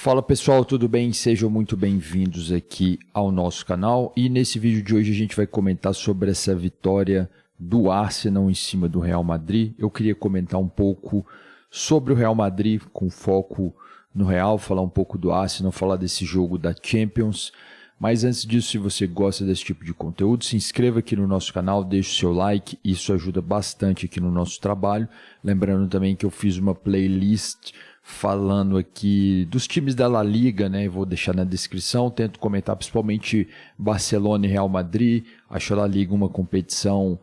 Fala pessoal, tudo bem? Sejam muito bem-vindos aqui ao nosso canal e nesse vídeo de hoje a gente vai comentar sobre essa vitória do Arsenal em cima do Real Madrid. Eu queria comentar um pouco sobre o Real Madrid com foco no Real, falar um pouco do Arsenal, falar desse jogo da Champions. Mas antes disso, se você gosta desse tipo de conteúdo, se inscreva aqui no nosso canal, deixe o seu like, isso ajuda bastante aqui no nosso trabalho. Lembrando também que eu fiz uma playlist falando aqui dos times da La Liga, né? Vou deixar na descrição, tento comentar principalmente Barcelona e Real Madrid. Acho a La Liga uma competição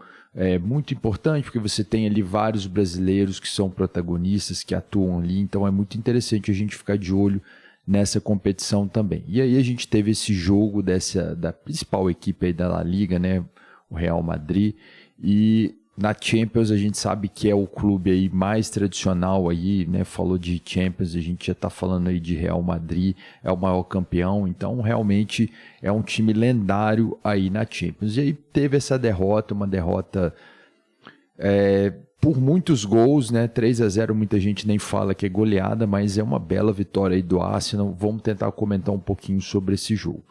muito importante, porque você tem ali vários brasileiros que são protagonistas, que atuam ali, então é muito interessante a gente ficar de olho nessa competição também. E aí a gente teve esse jogo da principal equipe aí da La Liga, né? O Real Madrid, e na Champions a gente sabe que é o clube aí mais tradicional aí, né? Falou de Champions, a gente já está falando aí de Real Madrid, é o maior campeão, então realmente é um time lendário aí na Champions. E aí teve essa derrota, uma derrota por muitos gols, né? 3-0, muita gente nem fala que é goleada, mas é uma bela vitória aí do Arsenal. Vamos tentar comentar um pouquinho sobre esse jogo.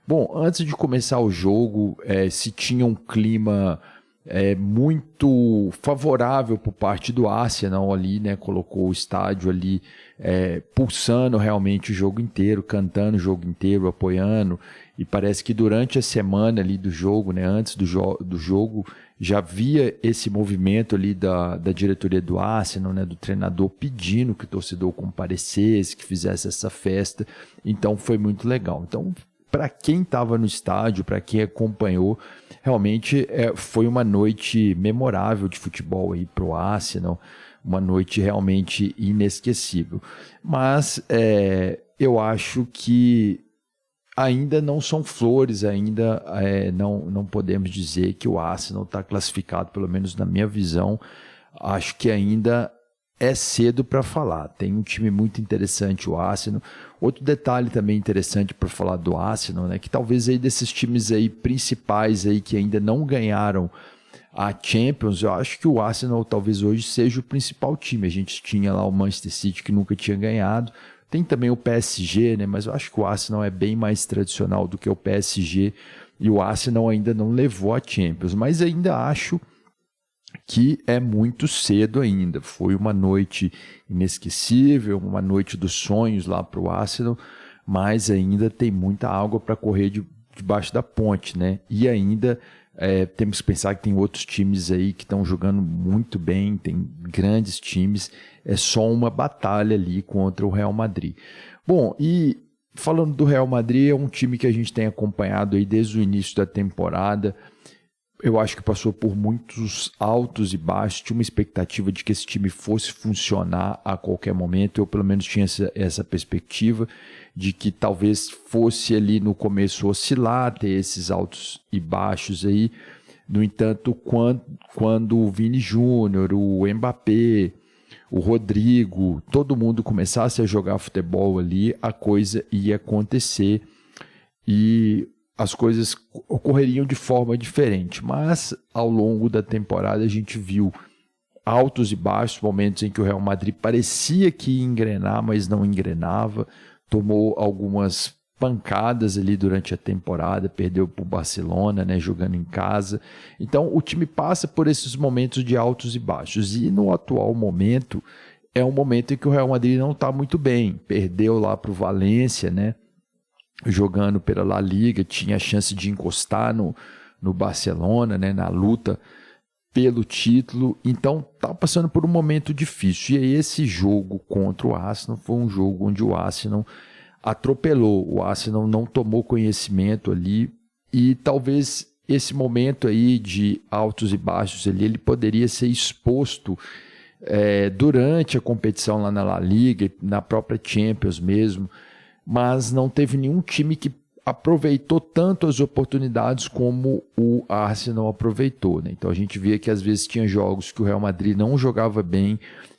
Bom, antes de começar o jogo, se tinha um clima muito favorável por parte do Arsenal ali, né? Colocou o estádio ali pulsando realmente o jogo inteiro, cantando o jogo inteiro, apoiando, e parece que durante a semana ali do jogo, né? Antes do jogo, já havia esse movimento ali da diretoria do Arsenal, né? Do treinador pedindo que o torcedor comparecesse, que fizesse essa festa, então foi muito legal. Então, para quem estava no estádio, para quem acompanhou, realmente foi uma noite memorável de futebol aí para o Arsenal, uma noite realmente inesquecível. Mas eu acho que ainda não são flores, ainda não podemos dizer que o Arsenal está classificado, pelo menos na minha visão. Acho que ainda é cedo para falar. Tem um time muito interessante, o Arsenal. Outro detalhe também interessante para falar do Arsenal, né, que talvez aí desses times aí principais aí que ainda não ganharam a Champions, eu acho que o Arsenal talvez hoje seja o principal time. A gente tinha lá o Manchester City que nunca tinha ganhado. Tem também o PSG, né, mas eu acho que o Arsenal é bem mais tradicional do que o PSG e o Arsenal ainda não levou a Champions, mas ainda acho que é muito cedo ainda. Foi uma noite inesquecível, uma noite dos sonhos lá para o Arsenal, mas ainda tem muita água para correr debaixo da ponte, né? E ainda temos que pensar que tem outros times aí que estão jogando muito bem, tem grandes times, é só uma batalha ali contra o Real Madrid. Bom, e falando do Real Madrid, é um time que a gente tem acompanhado aí desde o início da temporada. Eu acho que passou por muitos altos e baixos, tinha uma expectativa de que esse time fosse funcionar a qualquer momento, eu pelo menos tinha essa perspectiva de que talvez fosse ali no começo oscilar, ter esses altos e baixos aí. No entanto, quando o Vini Júnior, o Mbappé, o Rodrigo, todo mundo começasse a jogar futebol ali, a coisa ia acontecer e as coisas ocorreriam de forma diferente, mas ao longo da temporada a gente viu altos e baixos, momentos em que o Real Madrid parecia que ia engrenar, mas não engrenava, tomou algumas pancadas ali durante a temporada, perdeu para o Barcelona, né, jogando em casa. Então o time passa por esses momentos de altos e baixos, e no atual momento é um momento em que o Real Madrid não está muito bem, perdeu lá para o Valência, né, jogando pela La Liga, tinha a chance de encostar no Barcelona, né, na luta pelo título, então está passando por um momento difícil. E aí esse jogo contra o Arsenal foi um jogo onde o Arsenal atropelou, o Arsenal não tomou conhecimento ali, e talvez esse momento aí de altos e baixos ali, ele poderia ser exposto durante a competição lá na La Liga, na própria Champions mesmo, mas não teve nenhum time que aproveitou tanto as oportunidades como o Arsenal aproveitou, né? Então a gente via que às vezes tinha jogos que o Real Madrid não jogava bem,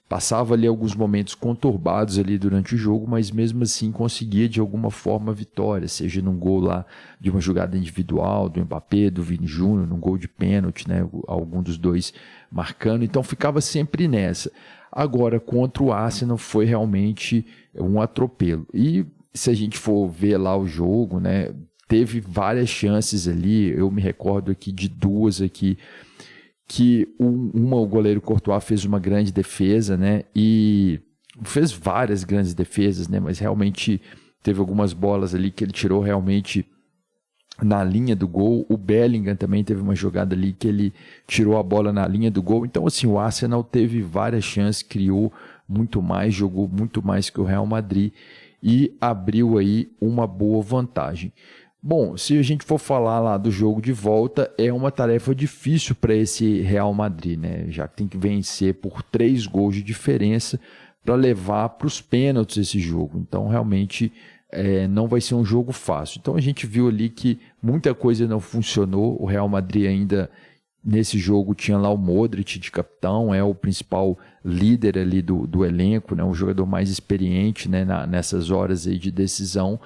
passava ali alguns momentos conturbados ali durante o jogo, mas mesmo assim conseguia de alguma forma a vitória, seja num gol lá de uma jogada individual do Mbappé, do Vini Júnior, num gol de pênalti, né, algum dos dois marcando, então ficava sempre nessa. Agora, contra o Arsenal foi realmente um atropelo. E se a gente for ver lá o jogo, né, teve várias chances ali, eu me recordo aqui de duas aqui, que o goleiro Courtois fez uma grande defesa, né? E fez várias grandes defesas, né? Mas realmente teve algumas bolas ali que ele tirou realmente na linha do gol. O Bellingham também teve uma jogada ali que ele tirou a bola na linha do gol. Então, assim, o Arsenal teve várias chances, criou muito mais, jogou muito mais que o Real Madrid e abriu aí uma boa vantagem. Bom, se a gente for falar lá do jogo de volta, é uma tarefa difícil para esse Real Madrid, né? Já que tem que vencer por 3 gols de diferença para levar para os pênaltis esse jogo. Então, realmente, não vai ser um jogo fácil. Então, a gente viu ali que muita coisa não funcionou. O Real Madrid ainda, nesse jogo, tinha lá o Modric de capitão, é o principal líder ali do elenco, né? O jogador mais experiente, né? Nessas horas aí de decisão.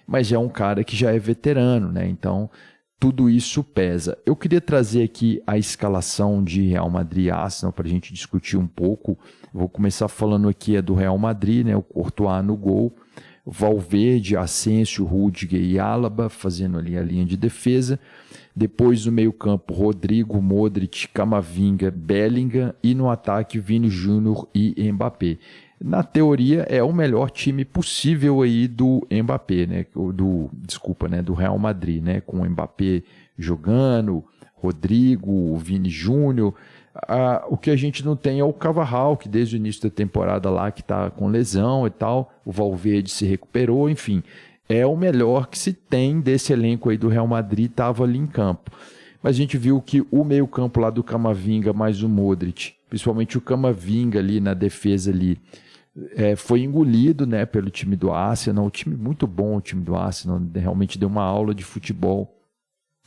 Mas é um cara que já é veterano, né? Então tudo isso pesa. Eu queria trazer aqui a escalação de Real Madrid e Arsenal para a gente discutir um pouco. Vou começar falando aqui do Real Madrid, né? O Courtois no gol, Valverde, Asensio, Rüdiger e Alaba fazendo ali a linha de defesa. Depois no meio campo, Rodrigo, Modric, Camavinga, Bellingham e no ataque Vini Júnior e Mbappé. Na teoria é o melhor time possível aí do Mbappé, né? Do Real Madrid, né? Com o Mbappé jogando, Rodrigo, Vini Júnior. O que a gente não tem é o Carvajal, que desde o início da temporada lá que está com lesão e tal. O Valverde se recuperou, enfim. É o melhor que se tem desse elenco aí do Real Madrid, estava ali em campo. Mas a gente viu que o meio campo lá do Camavinga mais o Modric, principalmente o Camavinga ali na defesa ali, foi engolido, né, pelo time do Arsenal. Um time muito bom, o time do Arsenal, realmente deu uma aula de futebol.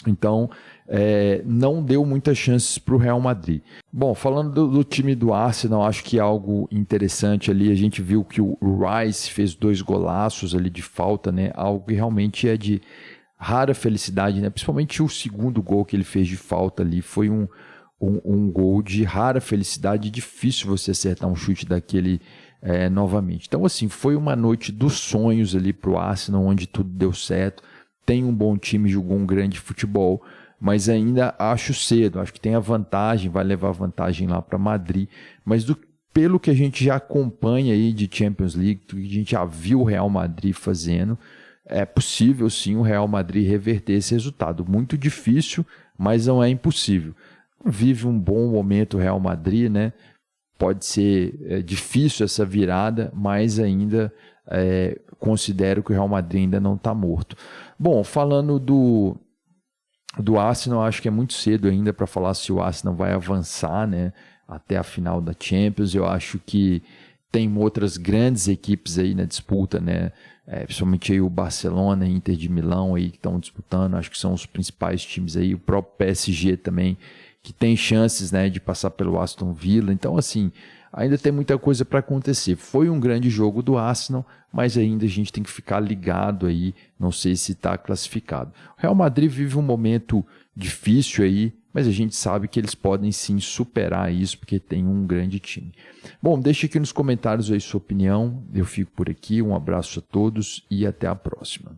Então, não deu muitas chances para o Real Madrid. Bom, falando do time do Arsenal, acho que algo interessante ali, a gente viu que o Rice fez 2 golaços ali de falta, né, algo que realmente é de rara felicidade, né, principalmente o segundo gol que ele fez de falta ali, foi um gol de rara felicidade, difícil você acertar um chute daquele novamente. Então, assim, foi uma noite dos sonhos ali para o Arsenal, onde tudo deu certo. Tem um bom time, jogou um grande futebol, mas ainda acho cedo. Acho que tem a vantagem, vai levar vantagem lá para Madrid. Mas pelo que a gente já acompanha aí de Champions League, que a gente já viu o Real Madrid fazendo, é possível sim o Real Madrid reverter esse resultado. Muito difícil, mas não é impossível. Vive um bom momento o Real Madrid, né? Pode ser difícil essa virada, mas ainda considero que o Real Madrid ainda não está morto. Bom, falando do Arsenal, acho que é muito cedo ainda para falar se o Arsenal vai avançar, né, até a final da Champions. Eu acho que tem outras grandes equipes aí na disputa, né, principalmente aí o Barcelona e Inter de Milão aí que estão disputando. Acho que são os principais times aí, o próprio PSG também, que tem chances, né, de passar pelo Aston Villa. Então, assim, ainda tem muita coisa para acontecer. Foi um grande jogo do Arsenal, mas ainda a gente tem que ficar ligado aí, não sei se está classificado. O Real Madrid vive um momento difícil aí, mas a gente sabe que eles podem sim superar isso, porque tem um grande time. Bom, deixe aqui nos comentários aí sua opinião. Eu fico por aqui, um abraço a todos e até a próxima.